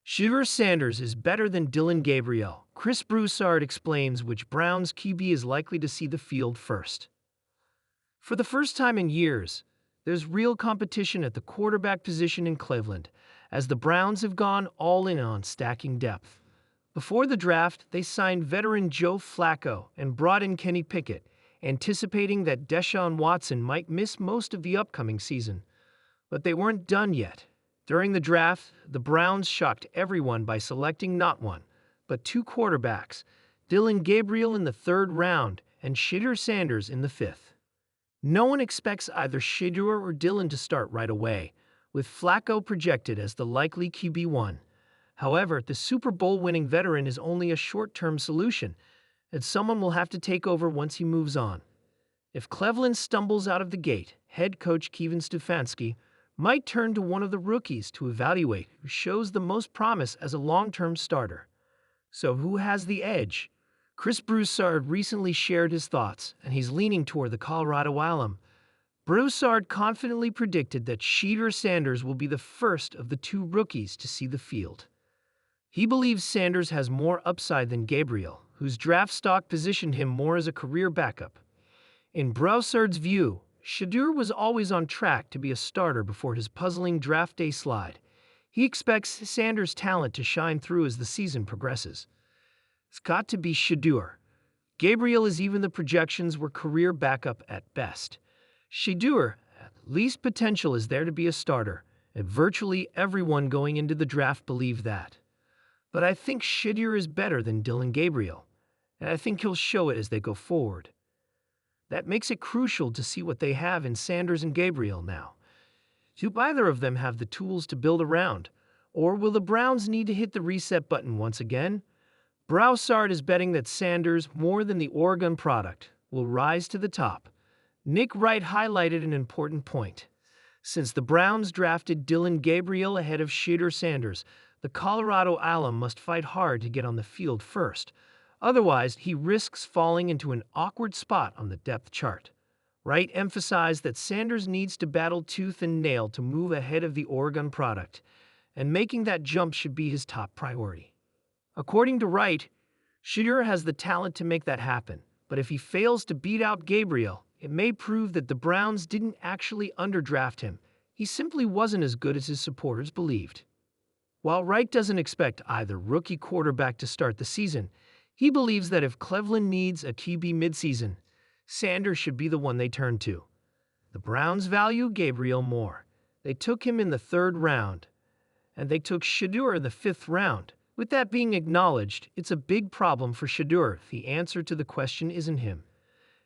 Shedeur Sanders is better than Dillon Gabriel. Chris Broussard explains which Browns QB is likely to see the field first. For the first time in years, there's real competition at the quarterback position in Cleveland, as the Browns have gone all in on stacking depth. Before the draft, they signed veteran Joe Flacco and brought in Kenny Pickett, anticipating that Deshaun Watson might miss most of the upcoming season. But they weren't done yet. During the draft, the Browns shocked everyone by selecting not one, but two quarterbacks, Dillon Gabriel in the third round and Shedeur Sanders in the fifth. No one expects either Shedeur or Dillon to start right away, with Flacco projected as the likely QB1. However, the Super Bowl-winning veteran is only a short-term solution, and someone will have to take over once he moves on. If Cleveland stumbles out of the gate, head coach Kevin Stefanski might turn to one of the rookies to evaluate who shows the most promise as a long-term starter. So who has the edge? Chris Broussard recently shared his thoughts, and he's leaning toward the Colorado alum. Broussard confidently predicted that Shedeur Sanders will be the first of the two rookies to see the field. He believes Sanders has more upside than Gabriel, whose draft stock positioned him more as a career backup. In Broussard's view, Shedeur was always on track to be a starter before his puzzling draft day slide. He expects Sanders' talent to shine through as the season progresses. It's got to be Shedeur. Gabriel is even the projections were career backup at best. Shedeur, at least potential is there to be a starter, and virtually everyone going into the draft believed that. But I think Shedeur is better than Dillon Gabriel, and I think he'll show it as they go forward. That makes it crucial to see what they have in Sanders and Gabriel now. Do either of them have the tools to build around, or will the Browns need to hit the reset button once again? Broussard is betting that Sanders, more than the Oregon product, will rise to the top. Nick Wright highlighted an important point. Since the Browns drafted Dillon Gabriel ahead of Shedeur Sanders, the Colorado alum must fight hard to get on the field first. Otherwise, he risks falling into an awkward spot on the depth chart. Wright emphasized that Sanders needs to battle tooth and nail to move ahead of the Oregon product, and making that jump should be his top priority. According to Wright, Shedeur has the talent to make that happen, but if he fails to beat out Gabriel, it may prove that the Browns didn't actually underdraft him. He simply wasn't as good as his supporters believed. While Wright doesn't expect either rookie quarterback to start the season, he believes that if Cleveland needs a QB midseason, Sanders should be the one they turn to. The Browns value Gabriel more. They took him in the third round, and they took Shedeur in the fifth round. With that being acknowledged, it's a big problem for Shedeur if the answer to the question isn't him.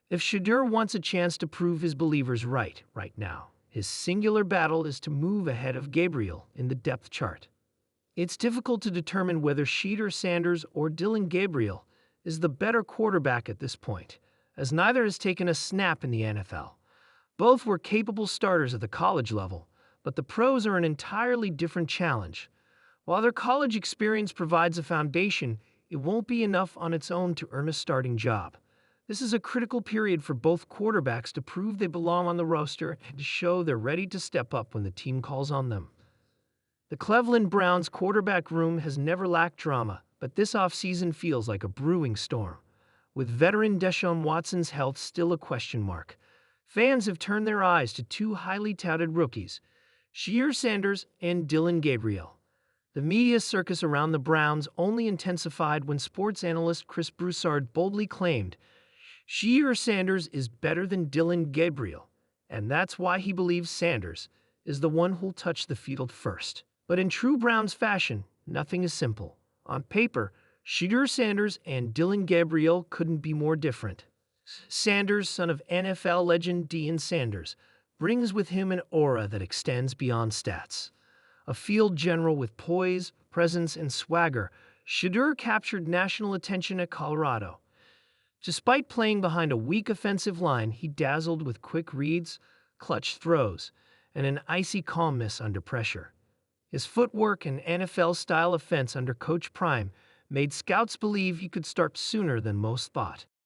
If Shedeur wants a chance to prove his believers right now, his singular battle is to move ahead of Gabriel in the depth chart. It's difficult to determine whether Shedeur Sanders or Dillon Gabriel is the better quarterback at this point, as neither has taken a snap in the NFL. Both were capable starters at the college level, but the pros are an entirely different challenge. While their college experience provides a foundation, it won't be enough on its own to earn a starting job. This is a critical period for both quarterbacks to prove they belong on the roster and to show they're ready to step up when the team calls on them. The Cleveland Browns quarterback room has never lacked drama, but this offseason feels like a brewing storm. With veteran Deshaun Watson's health still a question mark, fans have turned their eyes to two highly touted rookies, Shedeur Sanders and Dillon Gabriel. The media circus around the Browns only intensified when sports analyst Chris Broussard boldly claimed Shedeur Sanders is better than Dillon Gabriel, and that's why he believes Sanders is the one who'll touch the field first. But in true Browns fashion, nothing is simple. On paper, Shedeur Sanders and Dillon Gabriel couldn't be more different. Sanders, son of NFL legend Deion Sanders, brings with him an aura that extends beyond stats. A field general with poise, presence, and swagger, Shedeur captured national attention at Colorado. Despite playing behind a weak offensive line, he dazzled with quick reads, clutch throws, and an icy calmness under pressure. His footwork and NFL-style offense under Coach Prime made scouts believe he could start sooner than most thought.